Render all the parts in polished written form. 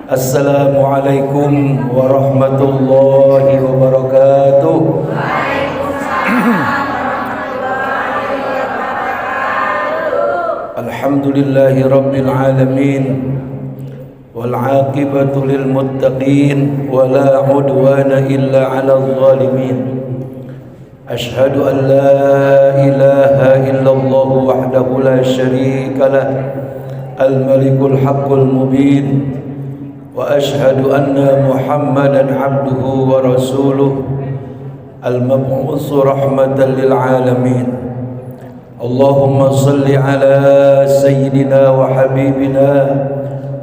Assalamualaikum warahmatullahi wabarakatuh. Alhamdulillahi rabbil alamin, wal aqibatu lil muttaqin, wala udwana illa 'alal zalimin. Ashhadu an la ilaha illallah wahdahu la syarika lah, al-malikul haqqul mubin, wa ashhadu anna Muhammadan abduhu wa rasuluh, al-mab'utsu rahmatan lil alamin. Allahumma salli ala sayyidina wa habibina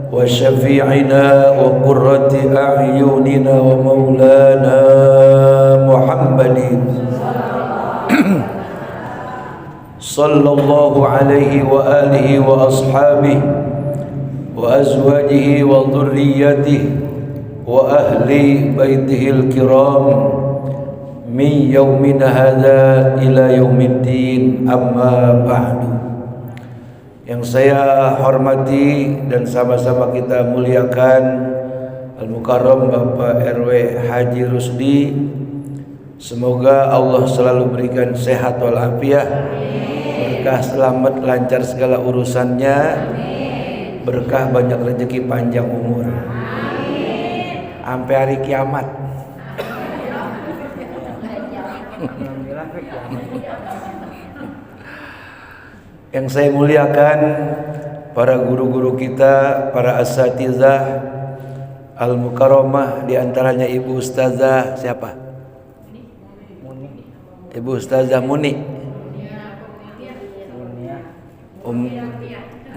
wa syafi'ina wa qurrati a'yunina wa maulana Muhammadin sallallahu alaihi wa alihi wa ashabihi wa azwajihi wa dhurriyyatihi wa ahli baitihil kiram min yaumina hadza ila yaumiddin, amma ba'du. Yang saya hormati dan sama-sama kita muliakan Al-Mukarram Bapak RW Haji Rusdi, semoga Allah selalu berikan sehat walafiat, berkah, selamat, lancar segala urusannya, berkah, banyak rezeki, panjang umur sampai hari kiamat. Yang saya muliakan para guru-guru kita, para asatizah Al-Mukarramah, diantaranya Ibu Ustazah siapa? Ibu Ustazah Muni,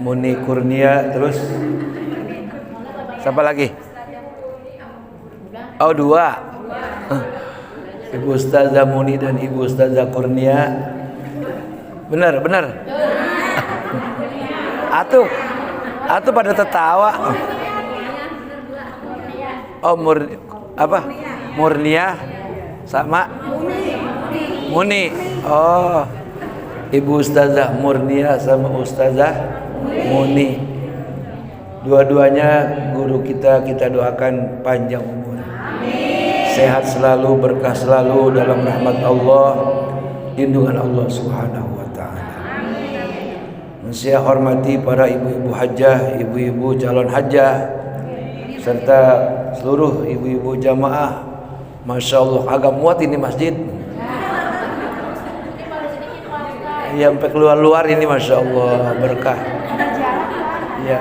Muni Kurnia, terus siapa lagi? Oh, dua. Ibu Ustazah Muni dan Ibu Ustazah Kurnia. Benar. Atuh pada tertawa. Oh, Murnia sama Muni. Oh, Ibu Ustazah Murnia sama Ustazah Muni. Dua-duanya guru kita doakan panjang umur, sehat selalu, berkah selalu dalam rahmat Allah, lindungan Allah Subhanahu wa taala. Saya hormati para ibu-ibu hajah, ibu-ibu calon hajah, serta seluruh ibu-ibu jamaah. Masya Allah, agak muat ini masjid. Ya, sampai keluar-luar ini, Masya Allah, berkah. Ya.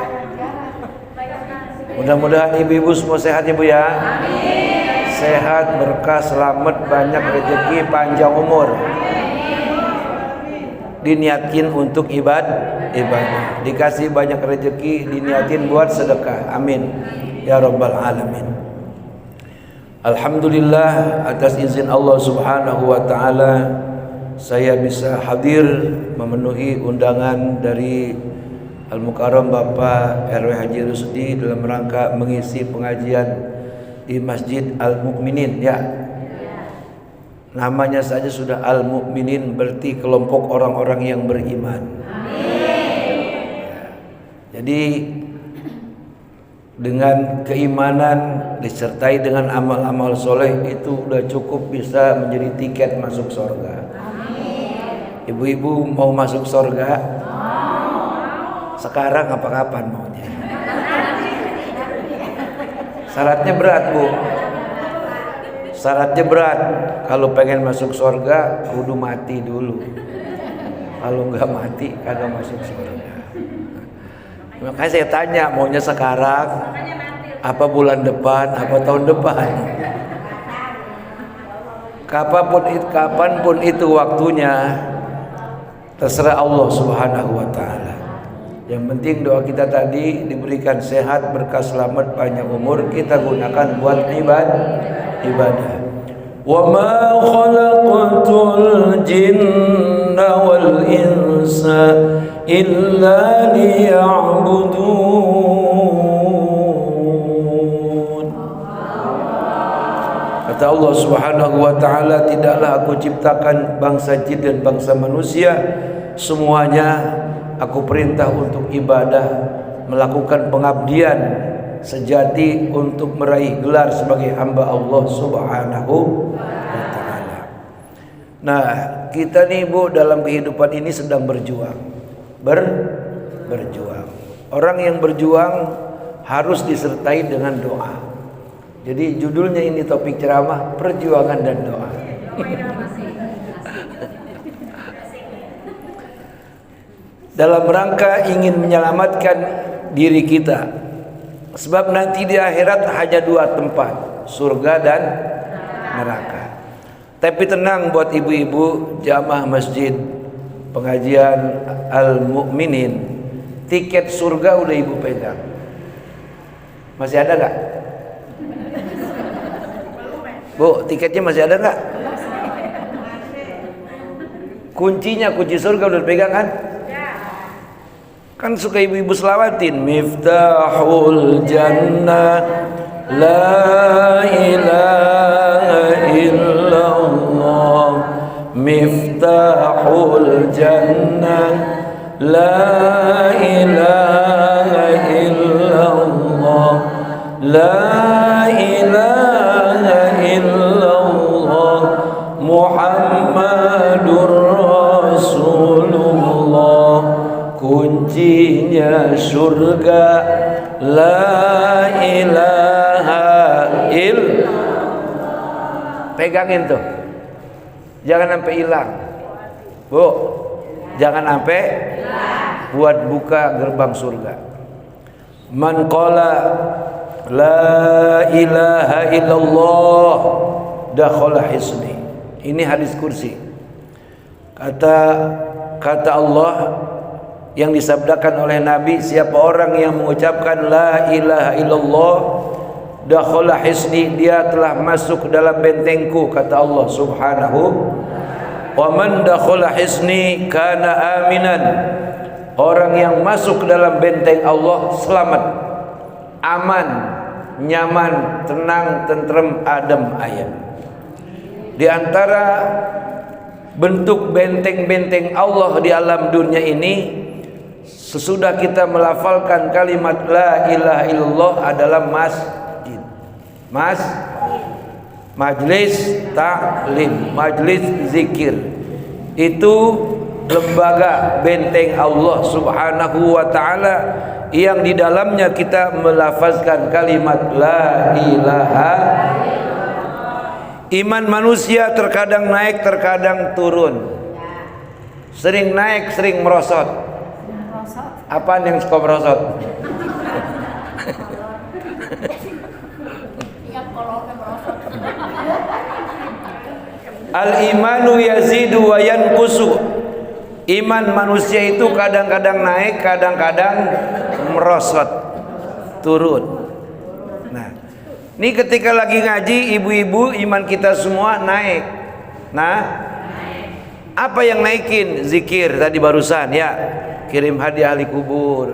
Mudah-mudahan ibu-ibu semua sehat, Ibu ya. Sehat, berkah, selamat, banyak rezeki, panjang umur. Diniatkan untuk ibadah, dikasih banyak rezeki, diniatin buat sedekah. Amin ya rabbal alamin. Alhamdulillah, atas izin Allah Subhanahu wa taala saya bisa hadir memenuhi undangan dari Al-Mukarram Bapak RW Haji Rusdi dalam rangka mengisi pengajian di Masjid Al-Mukminin ya. Namanya saja sudah Al-Mukminin, berarti kelompok orang-orang yang beriman. Jadi dengan keimanan disertai dengan amal-amal soleh itu udah cukup bisa menjadi tiket masuk surga. Ibu-ibu mau masuk surga? Sekarang apa kapan maunya? Syaratnya berat, Bu. Syaratnya berat. Kalau pengen masuk surga kudu mati dulu. Kalau nggak mati kagak masuk surga. Makanya saya tanya, maunya sekarang, apa bulan depan, apa tahun depan? Kapanpun itu waktunya, terserah Allah Subhanahu wa taala. Yang penting doa kita tadi diberikan sehat, berkah, selamat, panjang umur, kita gunakan buat ibadah. Wa ma khalaqtul jinna wal insa illa liya'budun. Kata Allah Subhanahu wa taala, tidaklah aku ciptakan bangsa jin dan bangsa manusia, semuanya aku perintah untuk ibadah, melakukan pengabdian sejati untuk meraih gelar sebagai hamba Allah Subhanahu wa taala. Nah, kita nih Bu dalam kehidupan ini sedang berjuang. Berjuang. Orang yang berjuang harus disertai dengan doa. Jadi judulnya ini topik ceramah, perjuangan dan doa. Dalam rangka ingin menyelamatkan diri kita. Sebab nanti di akhirat hanya dua tempat, surga dan neraka. Tapi tenang buat ibu-ibu jamaah masjid pengajian Al-Mu'minin, tiket surga udah ibu pegang. Masih ada nggak? Bu, tiketnya masih ada nggak? Kuncinya, kunci surga udah pegang kan? Kan suka ibu-ibu selawatin, Miftahul Jannah La ilaha illallah, Miftahul Jannah La ilaha illallah, La ilaha illallah, Muhammadur Rasulullah. Kuncinya surga La ilaha illallah. Pegangin tuh, jangan sampai hilang Bu, jangan sampai buat buka gerbang surga. Man qala la ilaha illallah dakhala hisni. Ini hadis kursi. Kata Allah yang disabdakan oleh Nabi, siapa orang yang mengucapkan la ilaha illallah dakhala hisni, dia telah masuk dalam bentengku, kata Allah Subhanahu. Wa man dakhala hisni kana aminan. Orang yang masuk dalam benteng Allah selamat, aman, nyaman, tenang, tentrem, adem, ayem. Di antara bentuk benteng-benteng Allah di alam dunia ini, sesudah kita melafalkan kalimat la ilaha illallah adalah masjid. Majlis taklim, majlis zikir. Itu lembaga benteng Allah Subhanahu wa taala yang di dalamnya kita melafazkan kalimat la ilaha. Iman manusia terkadang naik, terkadang turun. Sering naik, sering merosot. Apaan yang suka merosot? Al-imanu yazidu wa yanqusu. Iman manusia itu kadang-kadang naik, kadang-kadang merosot, turun. Nah, ini ketika lagi ngaji, ibu-ibu, iman kita semua naik. Nah, apa yang naikin? Zikir tadi barusan ya, kirim hadiah ahli kubur.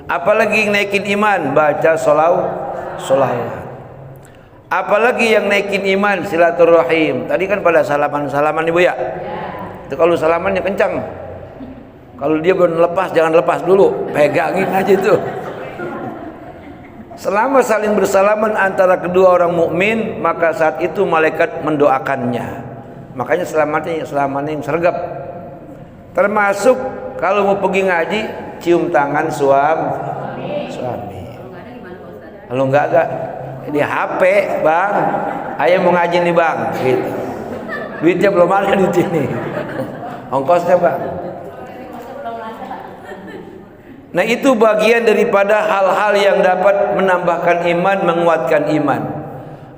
Apalagi yang naikin iman? Baca sholawat. Apalagi yang naikin iman? Silaturahim. Tadi kan pada salaman ibu ya. Itu kalau salamannya kencang. Kalau dia belum lepas, jangan lepas dulu, pegangin aja tuh. Selama saling bersalaman antara kedua orang mukmin, maka saat itu malaikat mendoakannya. Makanya selamatnya yang sergap. Termasuk kalau mau pergi ngaji, cium tangan suami. Kalau enggak di HP, Bang. Ayo mau ngaji nih, Bang. Gitu. Duitnya belum ada di sini. Ongkosnya, Bang. Nah, itu bagian daripada hal-hal yang dapat menambahkan iman, menguatkan iman.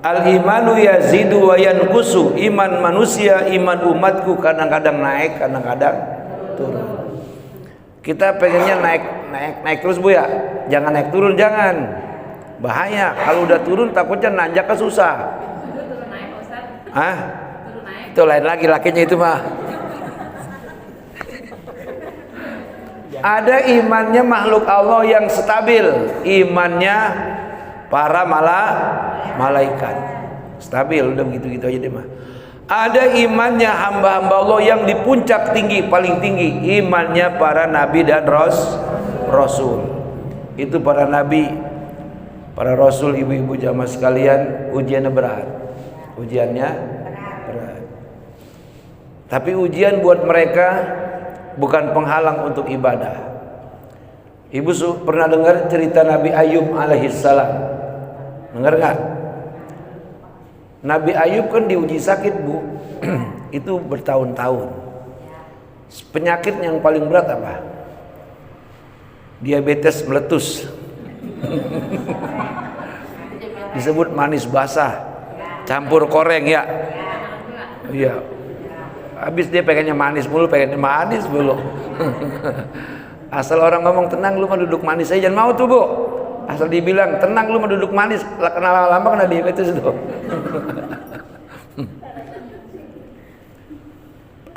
Al-imanu yazidu wa yanqusu. Iman manusia, iman umatku kadang-kadang naik, kadang-kadang turun. Kita pengennya naik terus Bu ya. Jangan naik turun, jangan. Bahaya. Kalau udah turun takutnya nanjak ke susah. Hah? Itu lain lagi lakinya itu mah. Ada imannya makhluk Allah yang stabil, imannya para malaikat stabil, udah begitu-gitu aja deh mah. Ada imannya hamba-hamba Allah yang di puncak tinggi, paling tinggi, imannya para nabi dan rasul. Itu para nabi Para rasul, ibu-ibu jamaah sekalian, ujiannya berat. Ujiannya berat. Tapi ujian buat mereka bukan penghalang untuk ibadah. Ibu pernah dengar cerita Nabi Ayub alaihissalam? Dengar nggak? Nabi Ayub kan diuji sakit, Bu. Itu bertahun-tahun. Penyakit yang paling berat apa? Diabetes meletus. Disebut manis basah, campur koreng ya. Iya. Habis dia pengennya manis mulu. Asal orang ngomong tenang lu mah duduk manis aja, jangan mau tuh, Bu. Asal dibilang tenang lu mah duduk manis, kenal lama kena diabetes tuh.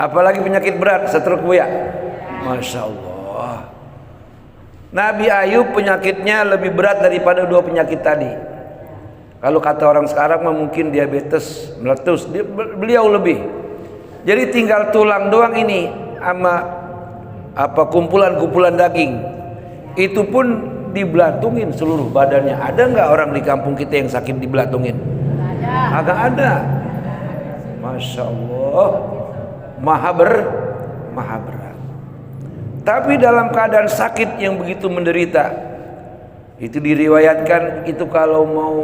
Apalagi penyakit berat, stroke, Bu ya. Masya Allah. Nabi Ayub penyakitnya lebih berat daripada dua penyakit tadi. Kalau kata orang sekarang mah mungkin diabetes meletus, beliau lebih. Jadi tinggal tulang doang ini sama apa kumpulan-kumpulan daging. Itu pun dibelatungin seluruh badannya. Ada nggak orang di kampung kita yang sakit dibelatungin? Agak ada. Masya Allah. Maha berat. Tapi dalam keadaan sakit yang begitu menderita, itu diriwayatkan itu kalau mau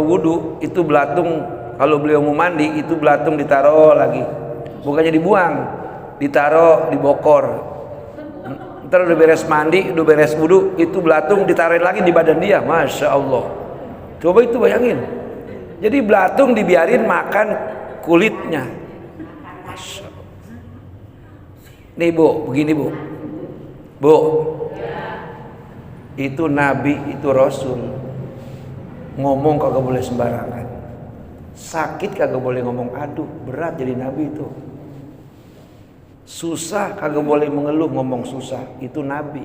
wudu itu belatung, kalau beliau mau mandi itu belatung ditaruh lagi, bukannya dibuang, ditaruh di bokor. Ntar udah beres mandi, udah beres wudu, itu belatung ditaruh lagi di badan dia. Masya Allah. Coba itu bayangin. Jadi belatung dibiarin makan kulitnya. Masya Allah. Nih Bu, begini Bu. Itu Nabi, itu Rasul. Ngomong kagak boleh sembarangan. Sakit kagak boleh ngomong aduh, berat jadi Nabi itu. Susah kagak boleh mengeluh ngomong susah, itu Nabi.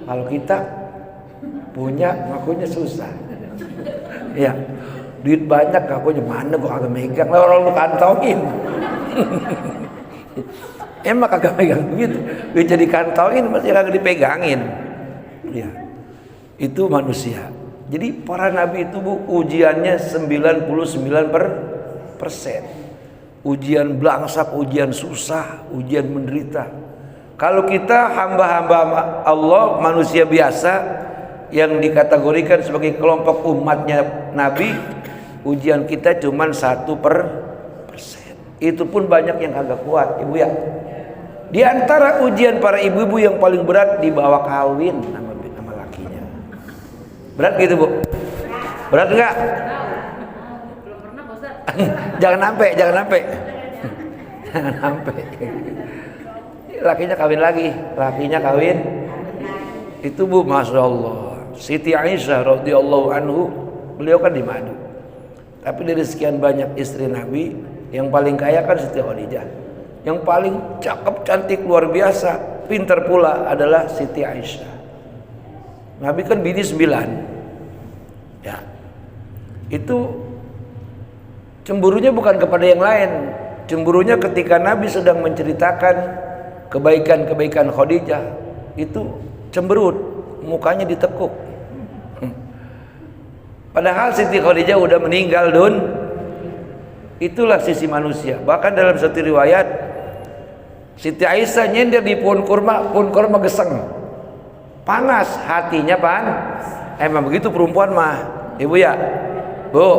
Kalau kita punya ngakunya susah. Ya, duit banyak ngakunya mana gua kagak megang, orang lu kantongin. Emang kagak megang duit jadi kantongin, masih kagak dipegangin. Ya, itu manusia. Jadi para nabi itu Bu, ujiannya 99%. Ujian belangsak, ujian susah, ujian menderita. Kalau kita hamba-hamba Allah, manusia biasa yang dikategorikan sebagai kelompok umatnya Nabi, ujian kita cuma 1%. Itu pun banyak yang agak kuat, Ibu ya. Di antara ujian para ibu-ibu yang paling berat dibawa kawin sama lakinya. Berat gitu Bu? Berat enggak? Belum pernah Pak Ustaz. Jangan sampai. Lakinya kawin. Itu Bu, Masya Allah. Siti Aisyah radhiyallahu anhu, beliau kan di madu. Tapi dari sekian banyak istri Nabi, yang paling kaya kan Siti Khadijah. Yang paling cakep, cantik, luar biasa, pintar pula adalah Siti Aisyah. Nabi kan bini 9. Ya. Itu cemburunya bukan kepada yang lain. Cemburunya ketika Nabi sedang menceritakan kebaikan-kebaikan Khadijah, itu cemberut, mukanya ditekuk. Padahal Siti Khadijah udah meninggal Itulah sisi manusia. Bahkan dalam satu riwayat, Siti Aisyah nyender di pohon kurma geseng, panas, hatinya emang begitu perempuan mah, Ibu ya, Bu.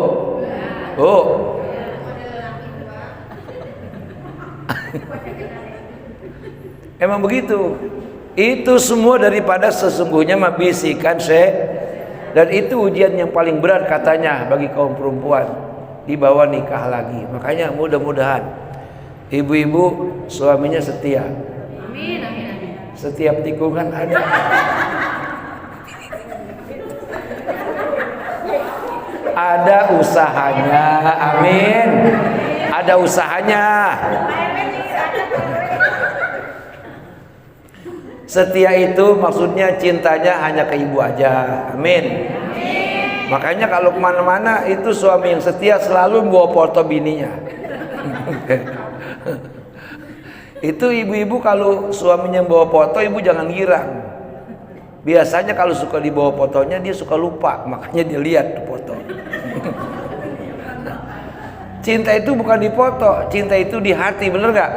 Emang begitu. Itu semua daripada sesungguhnya mah bisikan dan itu ujian yang paling berat katanya bagi kaum perempuan. Dibawa nikah lagi. Makanya mudah-mudahan ibu-ibu suaminya setia. Amin. Setiap tikungan ada. Ada usahanya. Amin. Ada usahanya. Setia itu maksudnya cintanya hanya ke ibu aja. Amin. Makanya kalau kemana-mana itu suami yang setia selalu bawa foto bininya. Itu ibu-ibu kalau suaminya bawa foto, ibu jangan girang. Biasanya kalau suka dibawa fotonya dia suka lupa, makanya dia lihat foto. Cinta itu bukan di foto, cinta itu di hati, bener gak?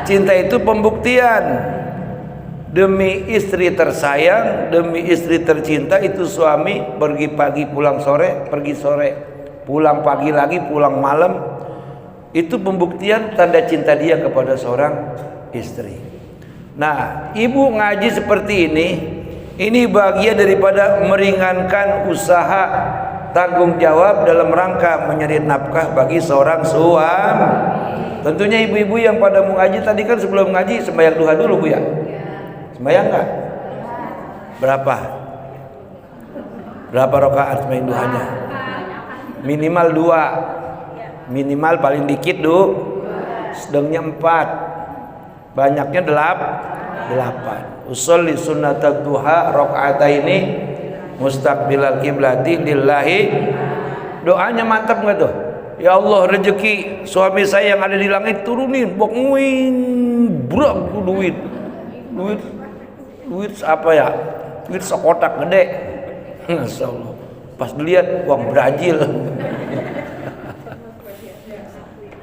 Cinta itu pembuktian. Demi istri tersayang, demi istri tercinta, itu suami pergi pagi pulang sore, pergi sore pulang pagi lagi, pulang malam. Itu pembuktian tanda cinta dia kepada seorang istri. Nah, ibu ngaji seperti ini bagian daripada meringankan usaha tanggung jawab dalam rangka menyari nafkah bagi seorang suami. Tentunya ibu-ibu yang pada mau ngaji tadi kan sebelum ngaji sembahyang duha dulu Bu ya? Sembahyang enggak? Berapa? Berapa rakaat sembahyang duhanya? Minimal 2. Minimal paling dikit sedangnya 4. Banyaknya 8. Usolli sunnatat duha rakaataini mustaqbilal kiblati lillahi. Doanya mantap enggak tuh? Ya Allah, rezeki suami saya yang ada di langit turunin, bokuin brak duit apa ya? Duit sekotak gede. Masya Allah. Pas dilihat uang Brazil.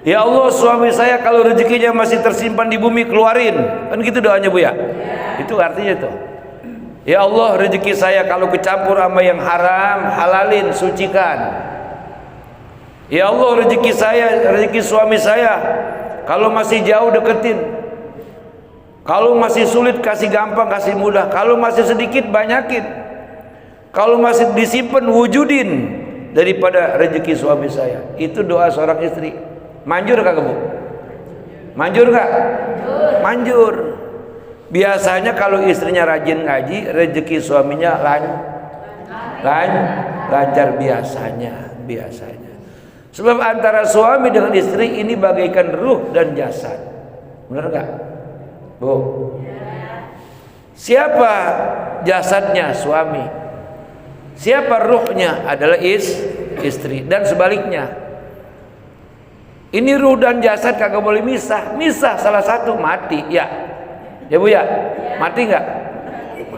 Ya Allah, suami saya kalau rezekinya masih tersimpan di bumi keluarin. Kan gitu doanya Bu ya? Itu artinya tuh. Ya Allah, rezeki saya kalau kecampur sama yang haram, halalin, sucikan. Ya Allah, rezeki saya, rezeki suami saya kalau masih jauh deketin. Kalau masih sulit kasih gampang, kasih mudah. Kalau masih sedikit banyakin. Kalau masih disimpan wujudin daripada rezeki suami saya. Itu doa seorang istri. Manjur kagak Bu? Manjur gak? Manjur. Biasanya kalau istrinya rajin ngaji, rezeki suaminya lancar biasanya. Sebab antara suami dengan istri ini bagaikan ruh dan jasad. Benar gak Bu? Siapa jasadnya? Suami. Siapa ruhnya? Adalah istri. Dan sebaliknya. Ini ruh dan jasad kagak boleh misah. Misah salah satu mati. Ya Bu ya? Mati nggak?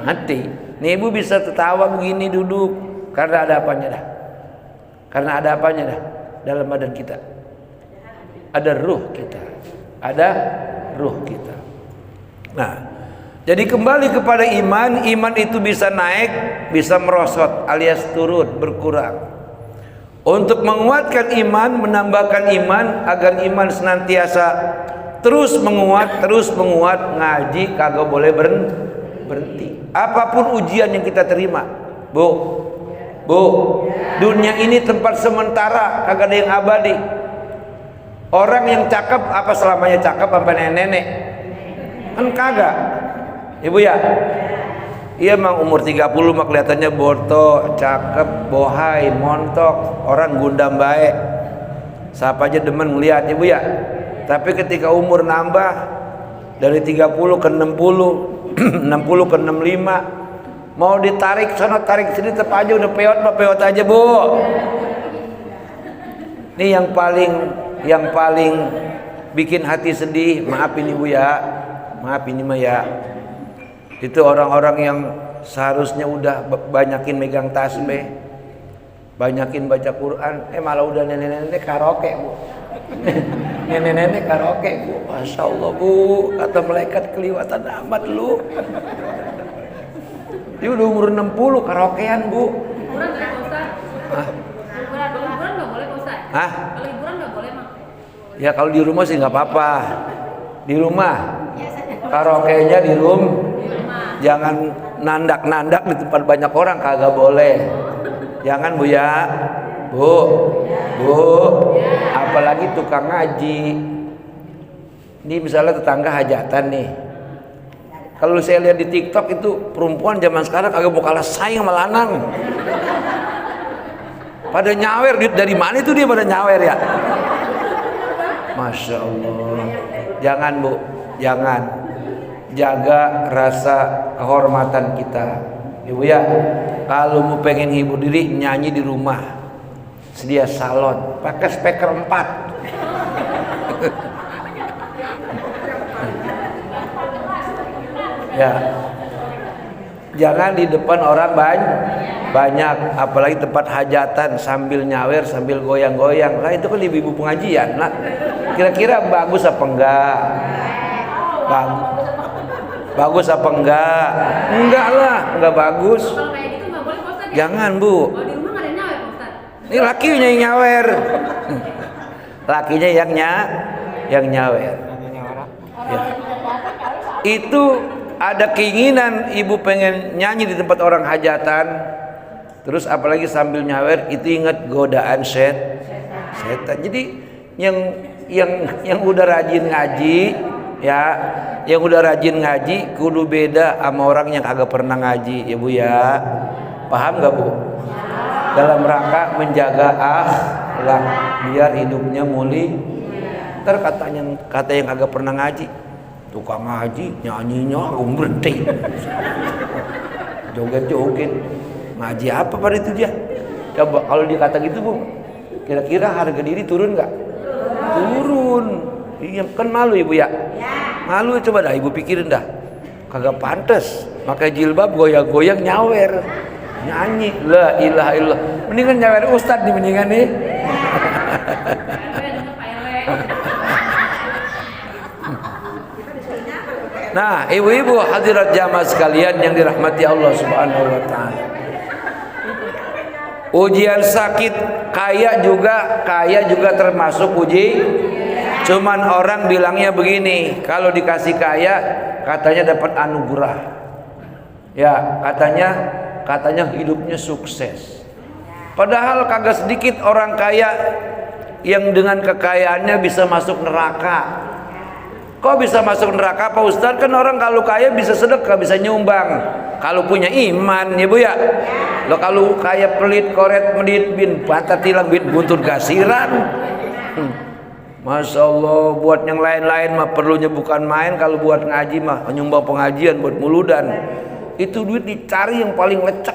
Mati. Nih Ibu bisa tertawa begini duduk karena ada apanya dah? Karena ada apanya dah dalam badan kita? Ada ruh kita. Ada ruh kita. Nah, jadi kembali kepada iman. Iman itu bisa naik, bisa merosot alias turun, berkurang. Untuk menguatkan iman, menambahkan iman agar iman senantiasa terus menguat, ngaji kagak boleh berhenti. Apapun ujian yang kita terima, Bu, dunia ini tempat sementara, kagak ada yang abadi. Orang yang cakep apa selamanya cakep sampai nenek-nenek? Kan kagak. Ibu ya? Iya emang umur 30 mah kelihatannya borto, cakep, bohai, montok, orang gundam baik. Siapa aja demen ngeliat Ibu ya. Tapi ketika umur nambah dari 30 ke 60, 60 ke 65, mau ditarik sana tarik sini tetap aja udah peot aja Bu. Ini yang paling bikin hati sedih, maafin Ibu ya. Maaf ini mah ya. Itu orang-orang yang seharusnya udah banyakin megang tasbih, banyakin baca Quran, malah udah nenek-nenek karaoke Bu. Nenek-nenek karaoke Bu. Masya Allah Bu, kata malaikat keliwatan amat lu. Dia udah umur 60 karaokean Bu. Liburan nggak Ustaz? Liburan nggak boleh Ustaz? Hah? Kalau liburan nggak boleh Mak? Ya kalau di rumah sih nggak apa-apa. Di rumah. Karaoke-nya di rumah. Jangan nandak-nandak di tempat banyak orang, kagak boleh. Jangan Bu ya. Bu. Apalagi tukang ngaji. Ini misalnya tetangga hajatan nih. Kalau saya lihat di TikTok itu perempuan zaman sekarang kagak mau kalah saing sama lanang. Pada nyawer, dari mana itu dia pada nyawer ya? Masya Allah. Jangan Bu, jangan. Jaga rasa kehormatan kita. Ibu ya, kalau mau pengen hibur diri nyanyi di rumah. Sedia salon, pakai speaker 4. Ya. Jangan di depan orang banyak, apalagi tempat hajatan sambil nyawer sambil goyang-goyang. Lah itu kan ibu-ibu pengajian. Nah, kira-kira bagus apa enggak? Bagus apa enggak? Enggak lah, enggak bagus. Kalau kayak gitu nggak boleh Pak Ustadz. Jangan, Bu. Kalau di rumah nggak ada yang nyawer Pak Ustadz. Ini lakinya yang nyawer. Lakinya yang nyawer. Ya. Itu ada keinginan ibu pengen nyanyi di tempat orang hajatan, terus apalagi sambil nyawer, itu ingat godaan setan. Jadi yang udah rajin ngaji, ya, yang udah rajin ngaji kudu beda sama orang yang kagak pernah ngaji, ya Bu ya. Paham gak Bu? Dalam rangka menjaga akhlak biar hidupnya mulia. Ntar kata yang kagak pernah ngaji, tukang ngaji nyanyinya berhenti, joget-joget, ngaji apa pada itu dia? Coba kalau dia kata gitu Bu, kira-kira harga diri turun nggak? Turun. Iya kan malu Ibu ya? Malu, coba dah Ibu pikirin dah. Kagak pantas pakai jilbab goyang-goyang nyawer, nyanyi. La ilaha illallah. Mendingan nyawer ustad nih, mendingan nih. Nah, ibu-ibu hadirat jamaah sekalian yang dirahmati Allah Subhanahu wa taala. Ujian sakit kaya juga termasuk uji. Cuman orang bilangnya begini, kalau dikasih kaya katanya dapat anugerah. Ya, katanya hidupnya sukses. Padahal kagak sedikit orang kaya yang dengan kekayaannya bisa masuk neraka. Kok bisa masuk neraka Pak Ustadz? Kan orang kalau kaya bisa sedekah, bisa nyumbang. Kalau punya iman ya Bu ya. Lo kalau kaya pelit, koret, medit, bin patah tilang, bin buntut gasiran. Masya Allah, buat yang lain-lain mah perlunya bukan main. Kalau buat ngaji mah nyumbang pengajian buat muludan. Itu duit dicari yang paling lecek.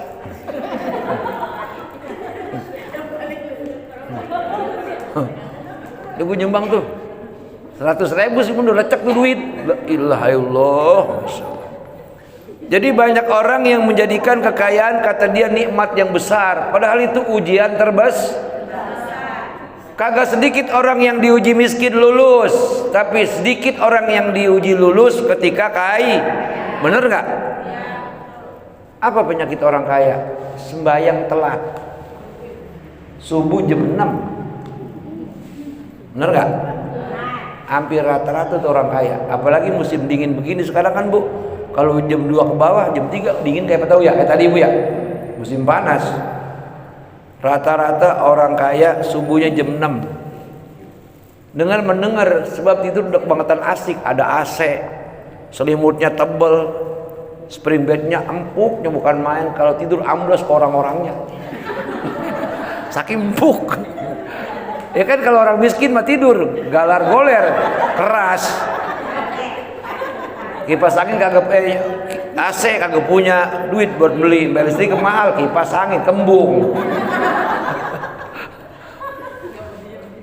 Dia gue nyumbang tuh 100.000 sih pun udah lecek tuh duit. La ilaha illallah. Jadi banyak orang yang menjadikan kekayaan kata dia nikmat yang besar, padahal itu ujian kagak sedikit orang yang diuji miskin lulus, tapi sedikit orang yang diuji lulus ketika kaya. Bener nggak? Apa penyakit orang kaya? Sembayang telat, subuh jam 6. Bener nggak? Hampir rata-rata tuh orang kaya, apalagi musim dingin begini sekarang kan Bu. Kalau jam 2 ke bawah, jam 3 dingin kayak apa tahu ya, kayak tadi Bu ya. Musim panas. Rata-rata orang kaya subuhnya jam 6. Dengan mendengar, sebab tidur udah kebangetan asik, ada AC, selimutnya tebel, spring bednya empuknya bukan main, kalau tidur amblas ke orang-orangnya. Saking empuk. Ya kan kalau orang miskin mah tidur galar goler keras, kipas angin kagak AC kagak punya duit buat beli, bayar listrik mahal, kipas angin kembung.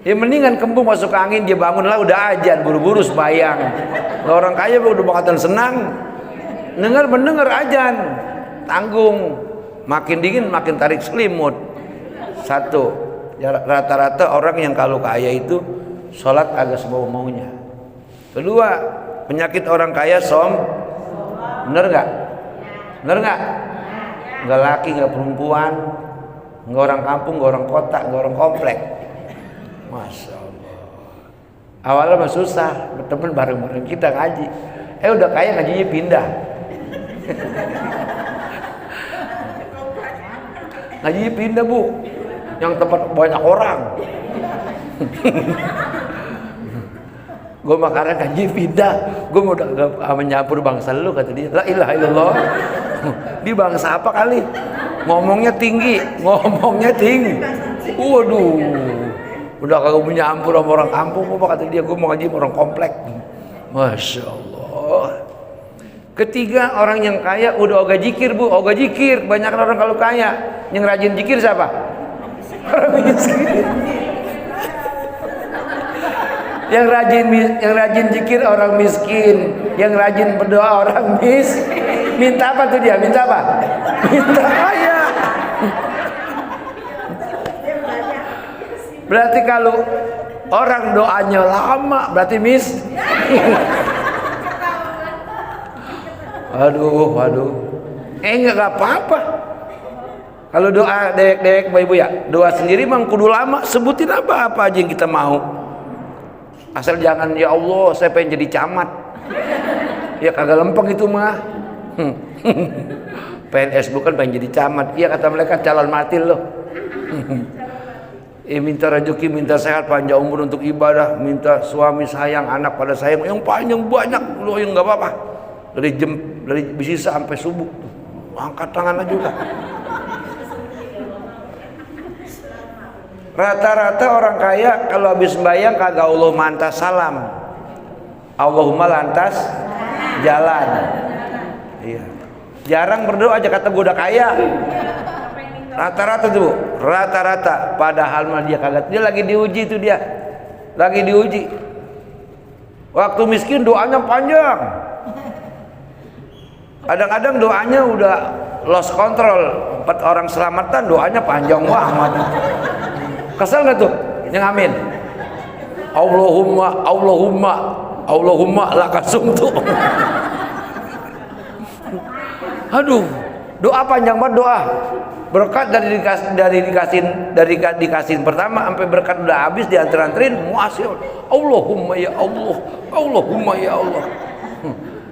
Ya mendingan kembung masuk angin, dia bangun lah udah ajan, buru-buru sembahyang. Kalau orang kaya udah bangatan senang mendengar ajan, tanggung, makin dingin makin tarik selimut. Satu. Ya, rata-rata orang yang kalau kaya itu sholat agak semau-maunya. Kedua, penyakit orang kaya bener nggak? Bener nggak? Nggak laki, nggak perempuan, nggak orang kampung, nggak orang kota, nggak orang komplek. Masya Allah. Awalnya mah susah, berteman bareng-bareng kita ngaji. Udah kaya ngajinya pindah. Ngajinya pindah Bu. Yang tempat banyak orang. Gue makanan gaji pindah, gue mau udah menyampur bangsa lu, kata dia. La ilaha illallah. Di bangsa apa kali? Ngomongnya tinggi. Waduh, udah kagak menyampur sama orang kampung, apa kata dia? Gue mau ngaji sama orang komplek. Masya Allah. Ketiga, orang yang kaya udah ogah jikir Bu, ogah jikir. Banyak orang kalau kaya, yang rajin jikir siapa? Orang miskin. Yang rajin zikir orang miskin, yang rajin berdoa orang miskin. Minta apa tuh dia? Minta apa? Minta kaya. Berarti kalau orang doanya lama berarti Aduh. Enggak apa-apa. Kalau doa dewek-dewek Bapak Ibu ya, doa sendiri memang kudu lama, sebutin apa aja yang kita mau. Asal jangan ya Allah saya pengen jadi camat. Ya kagak lempeng itu mah. PNS bukan pengen jadi camat. Iya kata mereka calon mati loh. Minta rezeki, minta sehat, panjang umur untuk ibadah, minta suami sayang, anak pada sayang, yang panjang banyak loh, yang nggak apa-apa. Dari bisa sampai subuh, angkat tangan aja udah. Rata-rata orang kaya kalau habis sembahyang kagak Allah mantas salam, Allahumma lantas jalan. Iya. Jarang berdoa aja kata gue udah kaya. Rata-rata tuh, rata-rata. Padahal mah dia kagak. Dia lagi diuji tuh dia. Lagi diuji. Waktu miskin doanya panjang. Kadang-kadang doanya udah lost control. 4 orang selamatan doanya panjang banget. Kesel gak tuh? Yang amin. Allahumma lakasumtu. Aduh, doa panjang banget doa. Berkat dari dikasihin pertama sampai berkat udah habis diantar-anterin muasil. Allahumma ya Allah, Allahumma ya Allah.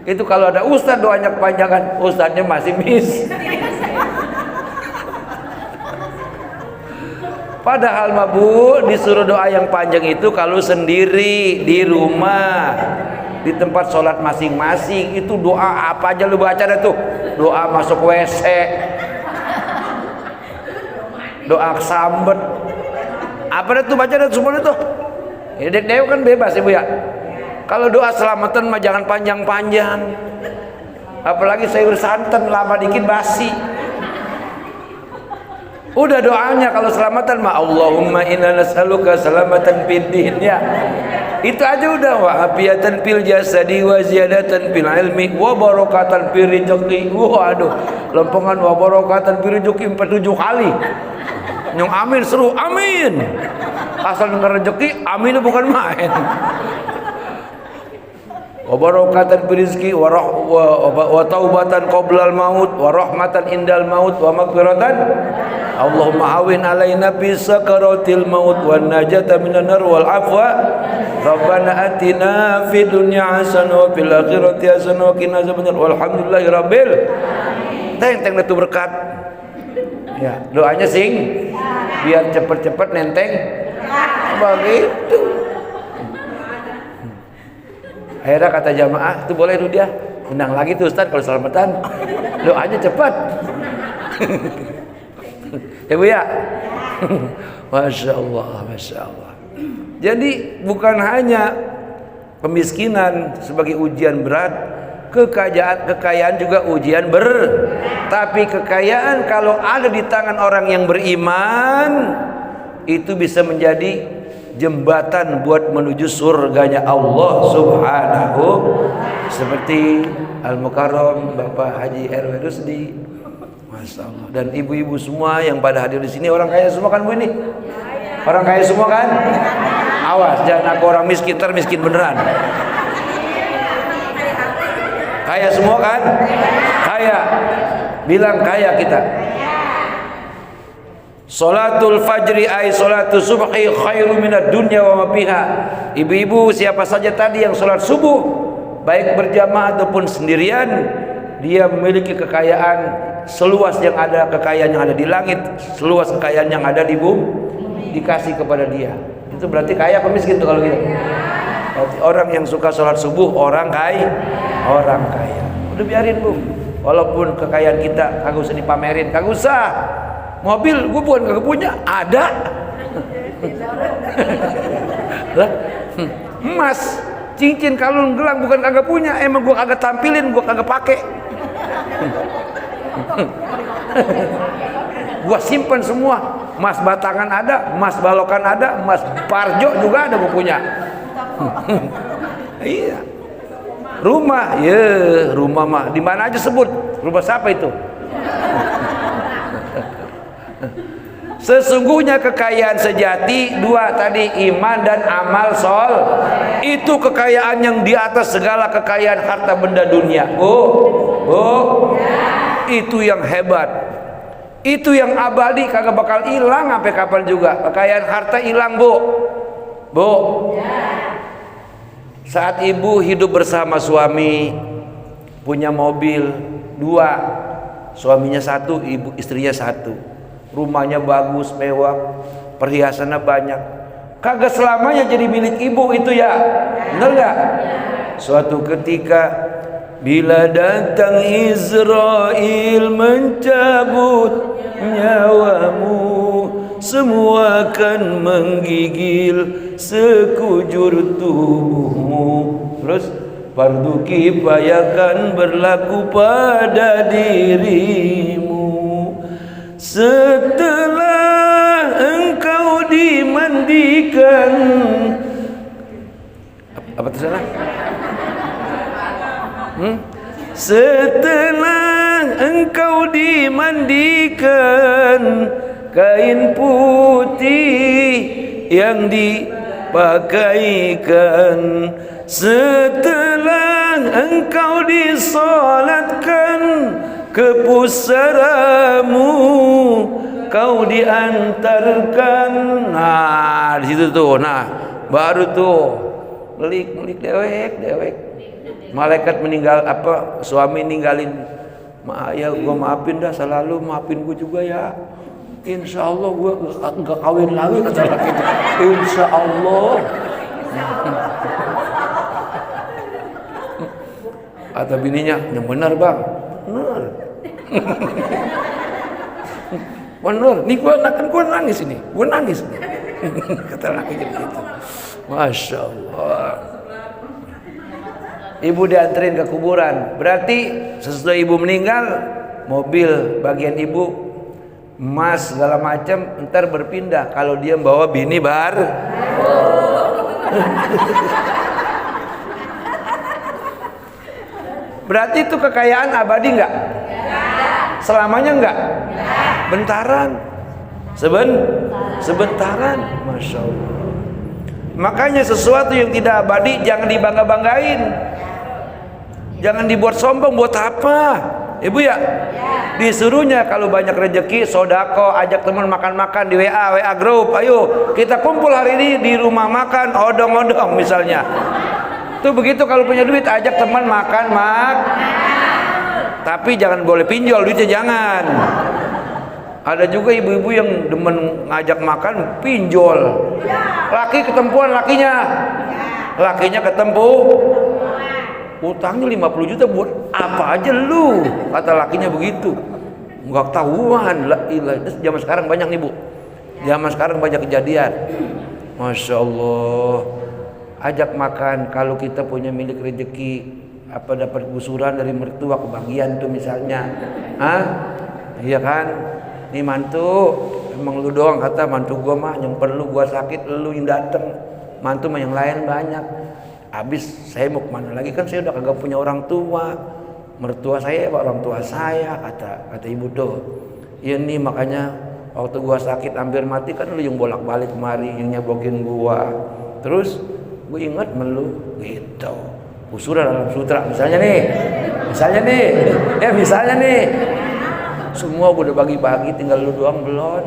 Itu kalau ada ustaz doanya kepanjangan, ustaznya masih Padahal mah Bu, disuruh doa yang panjang itu kalau sendiri di rumah, di tempat sholat masing-masing. Itu doa apa aja lu baca dah tuh. Doa masuk WC, doa sambet, apa dah tuh baca dah semua itu. Ya dek kan bebas Ibu ya. Kalau doa selamatan mah jangan panjang-panjang. Apalagi sayur santan lama dikit basi. Udah doanya kalau selamatan mah Allahumma inna nas'aluka salamatan fid din ya. Itu aja udah, wa afiatan fil jasadi wa ziyadatan fil ilmi wa barakatan fil rizqi. Waduh, lempengan wa barakatan fil rizqi 47 kali. Yang amin seru amin. Asal dengar rezeki amin bukan main. Wa barakatan fil rizqi wa taubatan qoblal maut wa rahmatan indal maut wa maghfiratan. Allahumma awin alaina fi sakaratil maut wan najata minan nar wal afwa. Rabbana atina fid dunya hasanah wa fil akhirati hasanah wa qina azabannar. Walhamdulillahi rabbil alamin. Teng itu berkat. Ya, doanya sing biar cepet-cepet nenteng. Begitu. Akhirnya kata jamaah, itu boleh tuh dia undang lagi tuh Ustaz kalau selamatan. Doanya cepat. Ya Bu ya. Masya Allah, Masya Allah. Jadi bukan hanya kemiskinan sebagai ujian berat, kekayaan juga ujian tapi kekayaan kalau ada di tangan orang yang beriman itu bisa menjadi jembatan buat menuju surganya Allah Subhanahu. Seperti Al-Mukarram Bapak Haji RW Rusdi. Masya Allah. Dan ibu-ibu semua yang pada hadir di sini orang kaya semua kan Bu ini? Orang kaya semua kan? Awas jangan aku orang miskin, termiskin beneran. Kaya semua kan? Kaya. Bilang kaya kita. Salatul fajri ay salatul subhi khairu minad dunya wa ma fiha. Ibu-ibu siapa saja tadi yang salat subuh baik berjamaah ataupun sendirian, dia memiliki kekayaan seluas yang ada, kekayaan yang ada di langit, seluas kekayaan yang ada di bumi dikasih kepada dia. Itu berarti kaya apa miskin tuh kalau gitu? Berarti orang yang suka sholat subuh orang kaya. Udah biarin Bu, walaupun kekayaan kita kagak usah dipamerin, kagak usah. Mobil gue bukan kagak punya, ada. Emas, cincin, kalung, gelang bukan kagak punya, emang gue kagak tampilin, gue kagak pakai. Gua simpen semua. Emas batangan ada, emas balokan ada, emas parjo juga ada bukunya. Iya. Rumah, rumah mah di mana aja sebut. Rumah siapa itu? Sesungguhnya kekayaan sejati dua tadi, iman dan amal sol. Itu kekayaan yang di atas segala kekayaan harta benda dunia. Itu yang hebat. Itu yang abadi, kagak bakal hilang sampai kapan juga. Kekayaan harta hilang, Bu. Saat ibu hidup bersama suami, punya mobil 2, suaminya 1, istrinya 1. Rumahnya bagus, mewah, perhiasannya banyak. Kagak selamanya jadi milik ibu itu ya. Benar gak? Suatu ketika bila datang Israel mencabut nyawamu, semua akan menggigil sekujur tubuhmu. Terus fardu kifayah akan berlaku pada dirimu. Setelah engkau dimandikan, apa tersalah? Setelah engkau dimandikan kain putih yang dipakaikan, setelah engkau disolatkan ke pusaramu, kau diantarkan. Nah, di situ tuh, nah baru tuh melik dewek. Malaikat meninggal suami ninggalin, ya gua maafin dah, selalu maafin gua juga ya. Insya Allah gua nggak kawin lagi, kata laki itu. Insya Allah. Kata bininya, yang benar bang, benar. Benar, nih gua nangis ini, kata laki gitu. Masya Allah. Ibu dianterin ke kuburan, berarti sesudah ibu meninggal, mobil bagian ibu, emas segala macam, ntar berpindah kalau dia bawa bini baru. Berarti itu kekayaan abadi enggak? Selamanya enggak? Bentaran. Sebentaran. Masya Allah. Makanya sesuatu yang tidak abadi jangan dibangga-banggain. Jangan dibuat sombong. Buat apa? Ibu ya? Disuruhnya kalau banyak rezeki, sodako, ajak teman makan-makan di WA group. Ayo kita kumpul hari ini di rumah makan, odong-odong misalnya. Tuh begitu kalau punya duit, ajak teman makan. Tapi jangan boleh pinjol duitnya, jangan. Ada juga ibu-ibu yang demen ngajak makan pinjol. Laki ketempuan lakinya ketempuh. Utangnya 50 juta buat apa aja lu? Kata lakinya begitu. Enggak tahuan. Zaman sekarang banyak nih, Bu. Zaman sekarang banyak kejadian. Masya Allah. Ajak makan kalau kita punya milik rezeki, dapat gusuran dari mertua kebagian tuh misalnya. Iya kan? Nih mantu, emang lu doang, kata mantu gua mah yang perlu gua sakit lu yang dateng. Mantu mah yang lain banyak. Habis saya mau kemana lagi, kan saya udah kagak punya orang tua. Mertua saya orang tua saya, kata ibu tuh. Iya nih makanya waktu gua sakit hampir mati kan lu yang bolak-balik kemari, yang nyebokin gua. Terus gue ingat melu gitu. Usuran dalam sutra misalnya nih. Semua gue udah bagi-bagi, tinggal lu doang belum.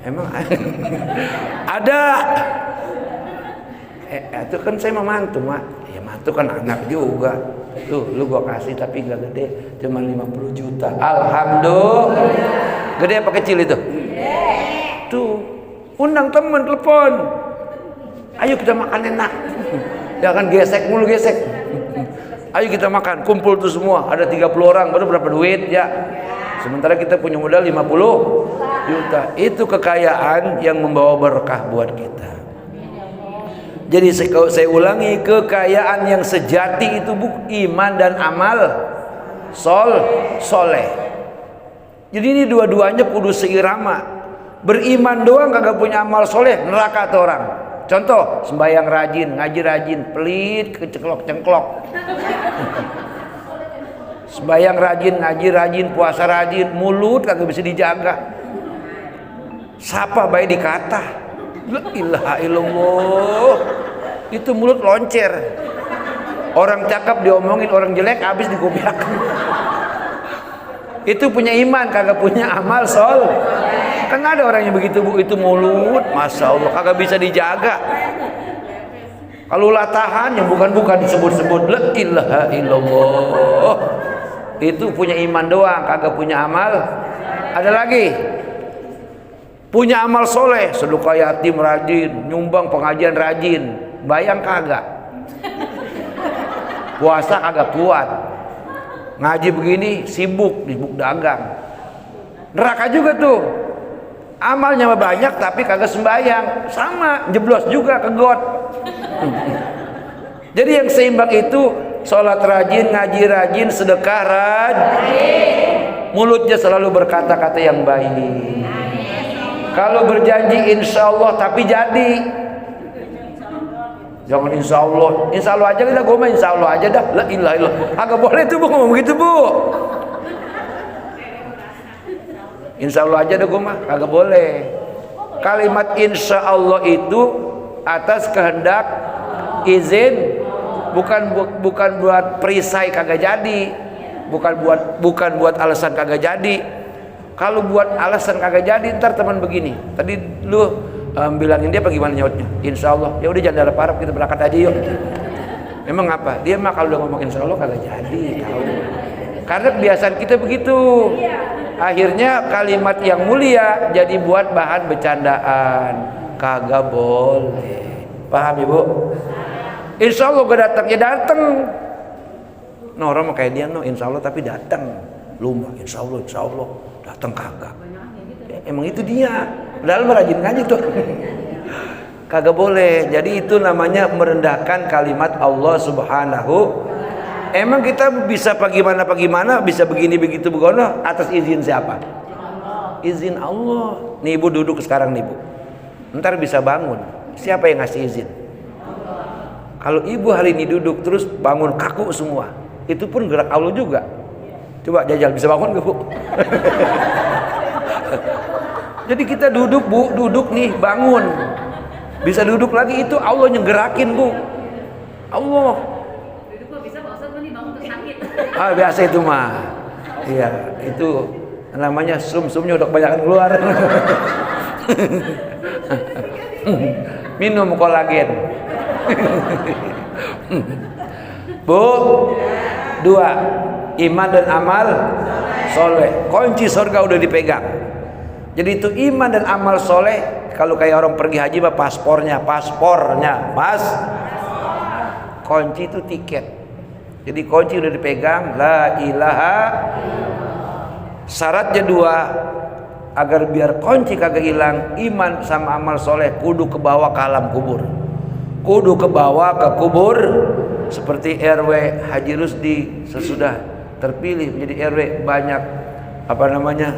Emang ada. Itu kan saya mau mantu, Mak. Ya mantu kan anak juga. Tuh, lu gua kasih tapi enggak gede, cuma 50 juta. Alhamdulillah. Gede apa kecil itu? Gede. Tuh, undang temen, telepon. Ayo kita makan enak. Jangan gesek mulu. Ayo kita makan, kumpul tuh semua. Ada 30 orang, baru berapa duit ya? Sementara kita punya modal 50 juta. Itu kekayaan yang membawa berkah buat kita. Jadi saya ulangi, kekayaan yang sejati itu iman dan amal soleh. Jadi ini dua-duanya kudu seirama. Beriman doang kagak punya amal soleh, neraka tuh orang. Contoh, sembahyang rajin, ngaji rajin, pelit, keceklok-cengklok. Sembayang rajin, ngaji rajin, puasa rajin, mulut kagak bisa dijaga. Sapa baik dikata. La ilaha illallah. Itu mulut loncer. Orang cakep diomongin, orang jelek habis dikopiak. Itu punya iman, kagak punya amal sol. Kan ada orang yang begitu Bu, itu mulut, masya Allah kagak bisa dijaga. Kalau latahan yang bukan-bukan disebut-sebut, la ilaha illallah. Itu punya iman doang, kagak punya amal. Ada lagi, punya amal soleh, sedekah yatim rajin, nyumbang pengajian rajin, bayang kagak. Puasa kagak kuat, ngaji begini sibuk dagang. Neraka juga tuh, amalnya banyak tapi kagak sembahyang, sama jeblos juga ke got. Jadi yang seimbang itu sholat rajin, ngaji rajin, sedekah rajin, mulutnya selalu berkata-kata yang baik. Kalau berjanji insya Allah tapi jadi. Jangan insya Allah aja kita ngomong insya Allah aja dah. La ilaha illallah. Agak boleh tuh Bu ngomong begitu Bu. Insya Allah aja dah gue mah, kagak boleh. Kalimat insya Allah itu atas kehendak izin, bukan buat perisai kagak jadi, bukan buat alasan kagak jadi. Kalau buat alasan kagak jadi, ntar teman begini. Tadi lu bilangin dia apa gimana nyautnya? Insya Allah. Ya udah jangan darah parap, kita berangkat aja yuk. Memang apa? Dia mah kalau udah ngomong insya Allah kagak jadi. Tahu? Karena kebiasaan kita begitu. Akhirnya kalimat yang mulia jadi buat bahan bercandaan. Kagak boleh. Paham Ibu? Insya Allah gue datang, ya datang. No, orang mau kayak dia no, insya Allah tapi datang. Lumba, insya Allah datang kagak. Ya, emang itu dia. Padahal merajin ngaji tuh. Kagak boleh. Jadi itu namanya merendahkan kalimat Allah Subhanahu. Emang kita bisa bagaimana, bisa begini begitu begono atas izin siapa? Izin Allah. Nih Ibu duduk sekarang nih Bu. Ntar bisa bangun. Siapa yang ngasih izin? Kalau Ibu hari ini duduk terus bangun kaku semua, itu pun gerak Allah juga. Coba jajal, bisa bangun gak Bu? Jadi kita duduk Bu, duduk nih bangun. Bisa duduk lagi, itu Allah yang gerakin Bu. Allah. Ah biasa itu mah. Iya, itu namanya sumsumnya udah kebanyakan keluar. Minum kolagen. Bu, 2, iman dan amal soleh. Kunci surga udah dipegang. Jadi itu iman dan amal soleh. Kalau kayak orang pergi haji mah paspornya, kunci itu tiket. Jadi kunci udah dipegang, la ilaha. Syaratnya 2, agar biar kunci kagak hilang, iman sama amal soleh kudu ke bawah ke alam kubur. Kudu ke bawah ke kubur. Seperti RW Haji Rusdi sesudah terpilih menjadi RW, banyak apa namanya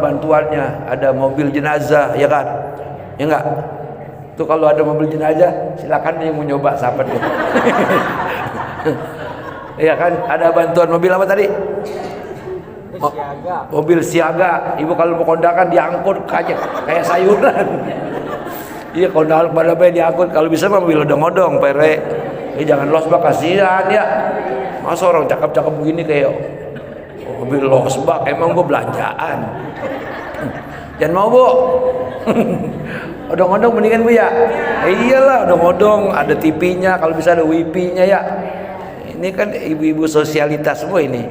bantuannya, ada mobil jenazah, ya kan? Ya enggak? Tuh kalau ada mobil jenazah silakan yang mau nyoba sahabat tuh. Iya kan, ada bantuan mobil apa tadi? Mobil siaga. Ibu kalau mau kondakan diangkut kayak sayuran. Iya, kondakan pada diangkut, kalau bisa mah mobil odong-odong pere. Jangan losbak, kasihan ya. Masa orang cakep-cakep begini kayak mobil losbak, emang gua belanjaan. Jangan mau Bu. Odong-odong mendingan Bu ya. Iyalah, odong-odong ada TV-nya, kalau bisa ada wifi-nya ya. Ini kan ibu-ibu sosialitas semua ini.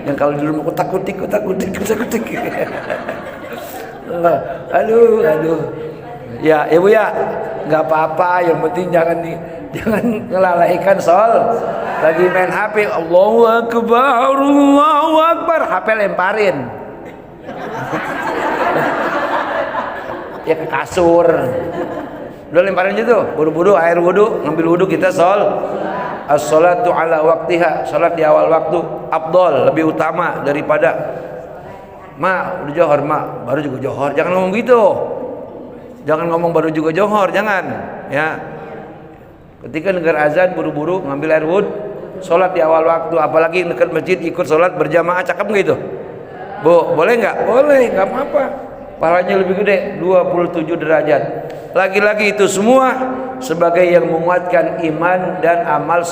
Yang kalau di rumah kutak-kutik. Aduh. Ya, Ibu ya, nggak apa-apa. Yang penting jangan ngelalaikan soal. Lagi main HP, Allahu Akbar, HP lemparin. Ya ke kasur. Udah lemparin gitu, buru-buru air wudu, ngambil wudu kita sol. As-salatu ala waktiha, salat di awal waktu afdol, lebih utama daripada udah johor baru juga johor. Jangan ngomong gitu. Jangan ngomong baru juga johor, jangan ya. Ketika dengar azan buru-buru ngambil air wud, sholat di awal waktu, apalagi dekat masjid ikut sholat berjamaah, cakep nggak itu? Bu, boleh nggak? Boleh, nggak apa-apa. Pahalanya lebih gede, 27 derajat. Lagi-lagi itu semua sebagai yang menguatkan iman dan amal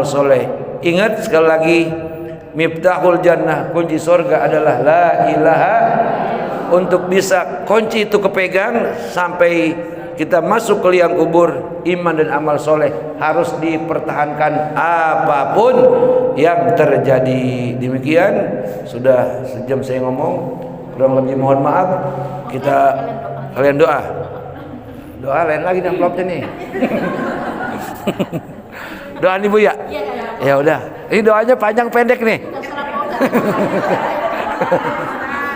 soleh. Ingat sekali lagi, miftahul jannah, kunci surga adalah la ilaha. Untuk bisa kunci itu kepegang sampai kita masuk ke liang kubur, iman dan amal soleh harus dipertahankan apapun yang terjadi. Demikian, sudah sejam saya ngomong, kurang lebih mohon maaf. Kalian doa lain lagi nih amplopnya nih. Doa nih Bu ya? Ya udah, ini doanya panjang pendek nih.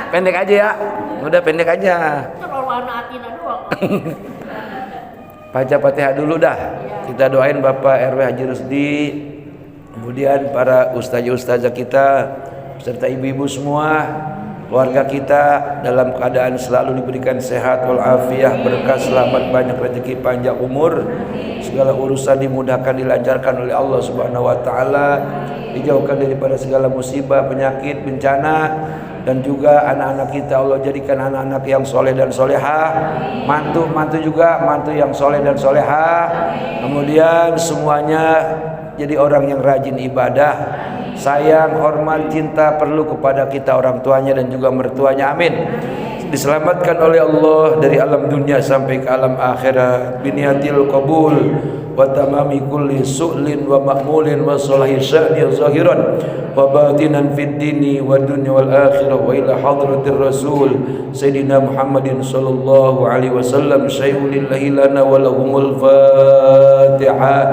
Pendek aja ya, udah pendek aja. Baca Fatihah dulu dah. Kita doain Bapak RW Haji Rusdi, kemudian para ustazah kita serta ibu-ibu semua, keluarga kita dalam keadaan selalu diberikan sehat walafiat, berkah, selamat, banyak rezeki, panjang umur, segala urusan dimudahkan, dilancarkan oleh Allah Subhanahu wa taala, dijauhkan daripada segala musibah, penyakit, bencana, dan juga anak-anak kita Allah jadikan anak-anak yang soleh dan solehah, mantu juga mantu yang soleh dan solehah, kemudian semuanya jadi orang yang rajin ibadah, sayang, hormat, cinta perlu kepada kita orang tuanya dan juga mertuanya, amin. Diselamatkan oleh Allah dari alam dunia sampai ke alam akhirat, biniatil qabul wa tamami kulli su'lin wa ma'mulin wa salahi sya'ni zahiran wa batinan fid dini wa dunya wal akhirah wa ila hadratir rasul sayyidina Muhammadin sallallahu alaihi wasallam. Syai'un lillahi lana wa lahumul fatihah.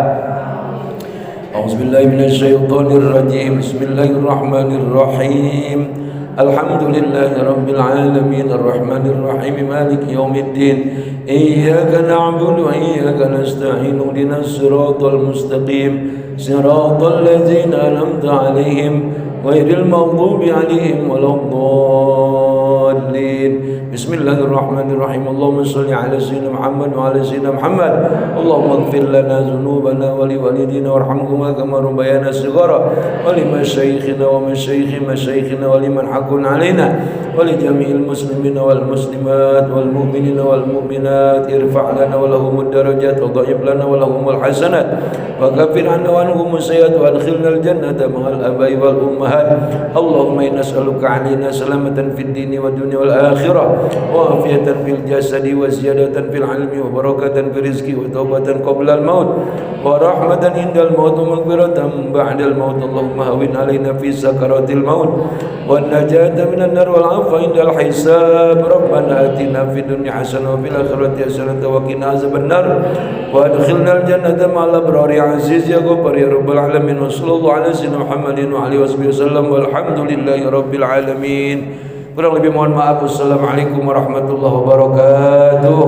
A'udzubillahi minasyaitonir rajim. Bismillahirrahmanirrahim. Alhamdulillahi rabbil alamin arrahmanir rahim maliki yaumiddin. Iyyaka na'budu wa iyyaka nasta'in. Ihdinas siratal mustaqim. Siratal ladzina an'amta 'alaihim ghairil maghdubi 'alaihim waladdallin. Bismillahirrahmanirrahim. Allahumma shalli 'ala sayyidina Muhammad wa 'ala sayyidina Muhammad. Allahumma ighfir lana dhunubana wa liwalidina warhamhuma kama rabbayana shighara wa limashayikhina wa mashayikhina wa liman haqqun 'alaina wa li jami'il muslimina wal muslimat wal mu'minina wal mu'minat. Irfa' lana wa lahumud darajat wa dha'if lana wa lahumul hasanat wa ghafir 'anna wa anhum sayyi'at wa adkhilna al jannata ma'al abai wal ummahat. Allahumma inna nas'aluka 'alaina salamatan fid dini wa dunya wal akhirah wa afiyatan fil jasadi wa ziyadatan fil ilmi wa barakatan fil rizqi wa taubatan qabla al maut wa rahmatan indal maut wa maghfiratan ba'dal maut. Allahumma hawwin 'alaina fi sakaratil maut wa najata minan nar wal 'afwa indal hisab. Rabbana atina fid dunya hasanah wa fil akhirati hasanah wa qina azabannar wa adkhilna al jannata ma'al abrar ya aziz ya ghaffar ya rabbal alamin. Wa sallallahu ala sayyidina Muhammadin wa alihi wasallam walhamdulillahi rabbil alamin. Kurang lebih mohon maaf. Wassalamualaikum warahmatullahi wabarakatuh.